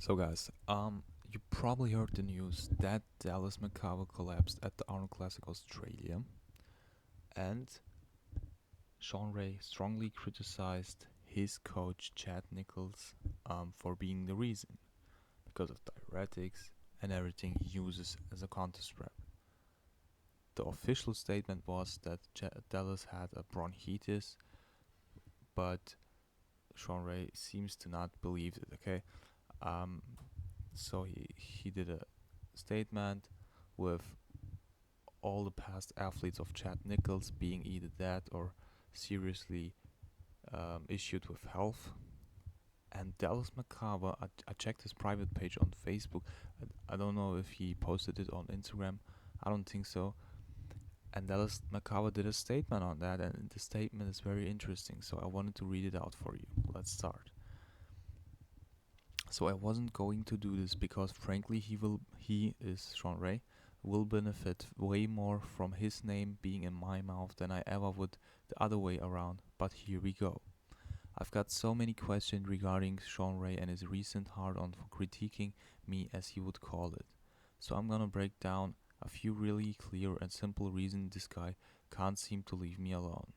So guys, you probably heard the news that Dallas McCarver collapsed at the Arnold Classic Australia, and Shawn Ray strongly criticized his coach Chad Nichols for being the reason because of diuretics and everything he uses as a contest prep. The official statement was that Dallas had a bronchitis, but Shawn Ray seems to not believe it. Okay, um, so he did a statement with all the past athletes of Chad Nichols being either dead or seriously issued with health. And Dallas McCarver, I checked his private page on Facebook. I don't know if he posted it on Instagram. I don't think so. And Dallas McCarver did a statement on that, and the statement is very interesting. So I wanted to read it out for you. Let's start. So I wasn't going to do this because frankly he is Shawn Ray will benefit way more from his name being in my mouth than I ever would the other way around, but here we go. I've got so many questions regarding Shawn Ray and his recent hard on for critiquing me as he would call it. So I'm gonna break down a few really clear and simple reasons this guy can't seem to leave me alone.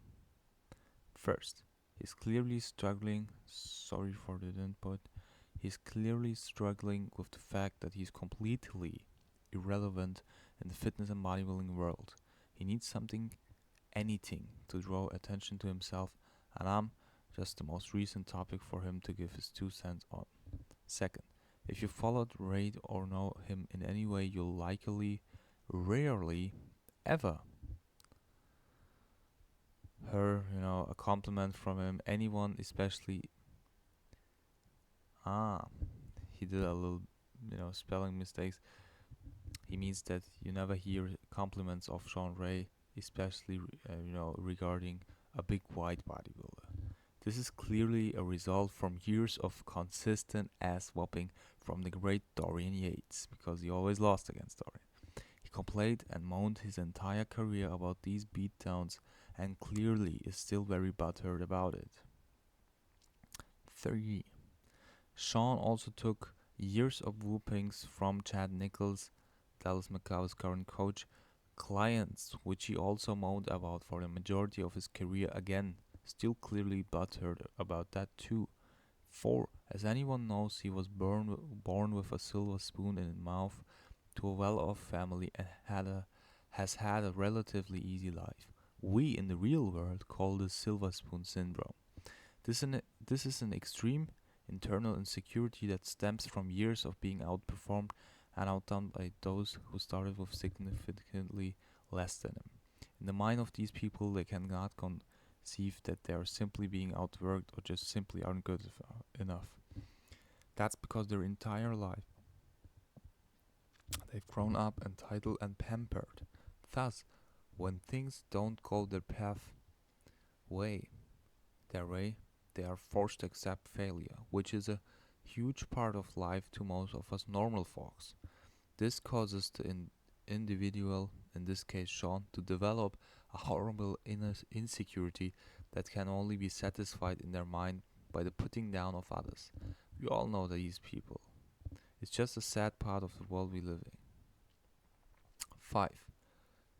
First, he's clearly struggling, sorry for the input, he's clearly struggling with the fact that he's completely irrelevant in the fitness and bodybuilding world. He needs something, anything, to draw attention to himself, and I'm just the most recent topic for him to give his 2 cents on. Second, if you followed, rate, or know him in any way, you'll likely, rarely, ever hear, a compliment from him. Anyone, especially, ah, he did a little, spelling mistakes. He means that you never hear compliments of Shawn Ray, especially regarding a big white bodybuilder. This is clearly a result from years of consistent ass whopping from the great Dorian Yates, because he always lost against Dorian. He complained and moaned his entire career about these beatdowns and clearly is still very butthurt about it. 3. Shawn also took years of whoopings from Chad Nichols, Dallas McCarver's current coach, clients, which he also moaned about for the majority of his career again, still clearly butthurt about that too. 4. As anyone knows, he was born with a silver spoon in his mouth to a well-off family and has had a relatively easy life. We in the real world call this silver spoon syndrome. This is an extreme internal insecurity that stems from years of being outperformed and outdone by those who started with significantly less than him. In the mind of these people, they cannot conceive that they are simply being outworked or just simply aren't good enough. That's because their entire life they've grown up entitled and pampered. Thus, when things don't go their way, their way, they are forced to accept failure, which is a huge part of life to most of us normal folks. This causes the individual, in this case Shawn, to develop a horrible inner insecurity that can only be satisfied in their mind by the putting down of others. We all know these people. It's just a sad part of the world we live in. 5.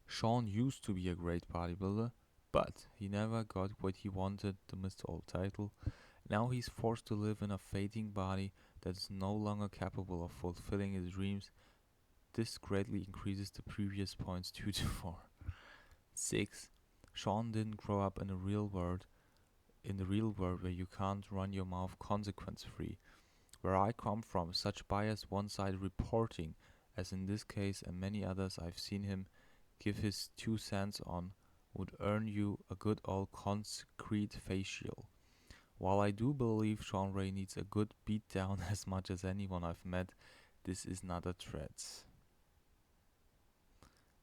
Shawn used to be a great bodybuilder, but he never got what he wanted, the Mr. Old title. Now he's forced to live in a fading body that is no longer capable of fulfilling his dreams. This greatly increases the previous points 2 to 4. 6. Shawn didn't grow up in the real world, where you can't run your mouth consequence free. Where I come from, such biased one-sided reporting, as in this case and many others I've seen him give his 2 cents on, would earn you a good old concrete facial. While I do believe Shawn Ray needs a good beatdown as much as anyone I've met, this is not a threat.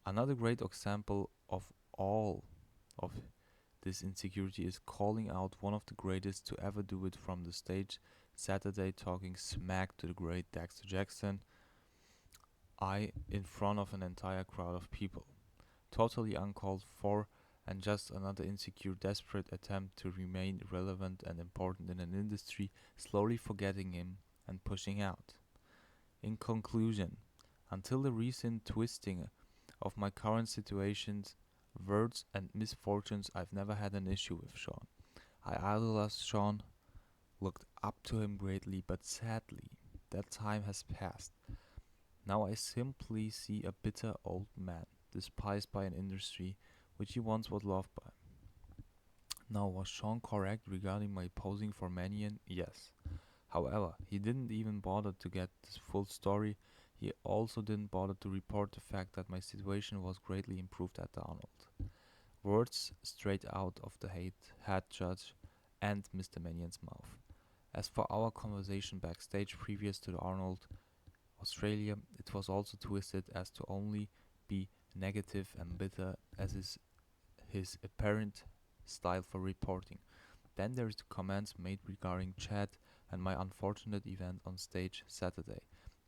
Another great example of all of this insecurity is calling out one of the greatest to ever do it from the stage Saturday, talking smack to the great Dexter Jackson, in front of an entire crowd of people. Totally uncalled for and just another insecure, desperate attempt to remain relevant and important in an industry slowly forgetting him and pushing out. In conclusion, until the recent twisting of my current situations, words, and misfortunes, I've never had an issue with Shawn. I idolized Shawn, looked up to him greatly, but sadly, that time has passed. Now I simply see a bitter old man, despised by an industry which he once was loved by. Now, was Shawn correct regarding my posing for Manion? Yes. However, he didn't even bother to get the full story. He also didn't bother to report the fact that my situation was greatly improved at the Arnold. Words straight out of the head judge and Mr. Manion's mouth. As for our conversation backstage previous to the Arnold Australia, it was also twisted as to only be negative and bitter as is his apparent style for reporting. Then there's the comments made regarding Chad and my unfortunate event on stage Saturday.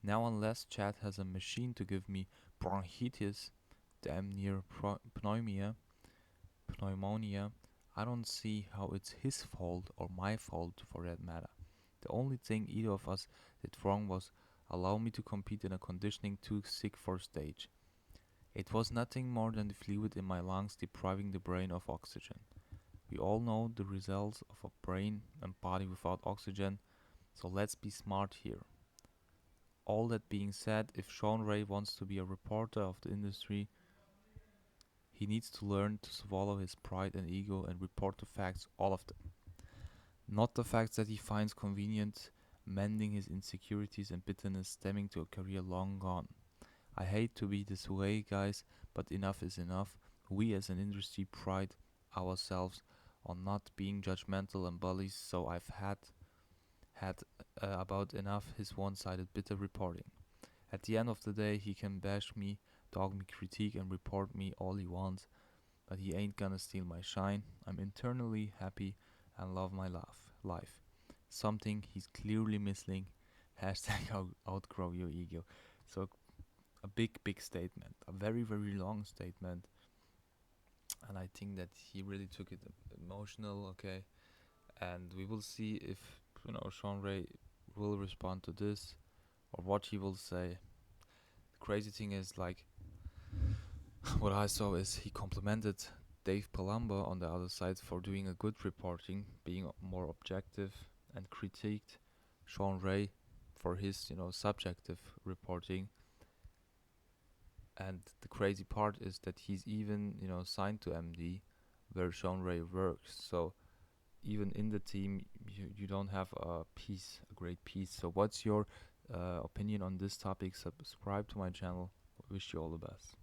Now, unless Chad has a machine to give me bronchitis, damn near pneumonia, I don't see how it's his fault or my fault for that matter. The only thing either of us did wrong was allow me to compete in a conditioning too sick for stage. It was nothing more than the fluid in my lungs depriving the brain of oxygen. We all know the results of a brain and body without oxygen, so let's be smart here. All that being said, if Shawn Ray wants to be a reporter of the industry, he needs to learn to swallow his pride and ego and report the facts, all of them. Not the facts that he finds convenient, mending his insecurities and bitterness stemming to a career long gone. I hate to be this way, guys, but enough is enough. We as an industry pride ourselves on not being judgmental and bullies, so I've had about enough his one-sided bitter reporting. At the end of the day, he can bash me, dog me, critique, and report me all he wants, but he ain't gonna steal my shine. I'm internally happy and love my life. Something he's clearly missing. Hashtag outgrow your ego. So a big statement, a very long statement, and I think that he really took it emotional. Okay, and we will see if Shawn Ray will respond to this or what he will say. The crazy thing is, like, what I saw is he complimented Dave Palumbo on the other side for doing a good reporting, being more objective, and critiqued Shawn Ray for his subjective reporting. And the crazy part is that he's even signed to MD, where Shawn Ray works. So even in the team, you don't have a great piece. So what's your opinion on this topic? Subscribe to my channel. Wish you all the best.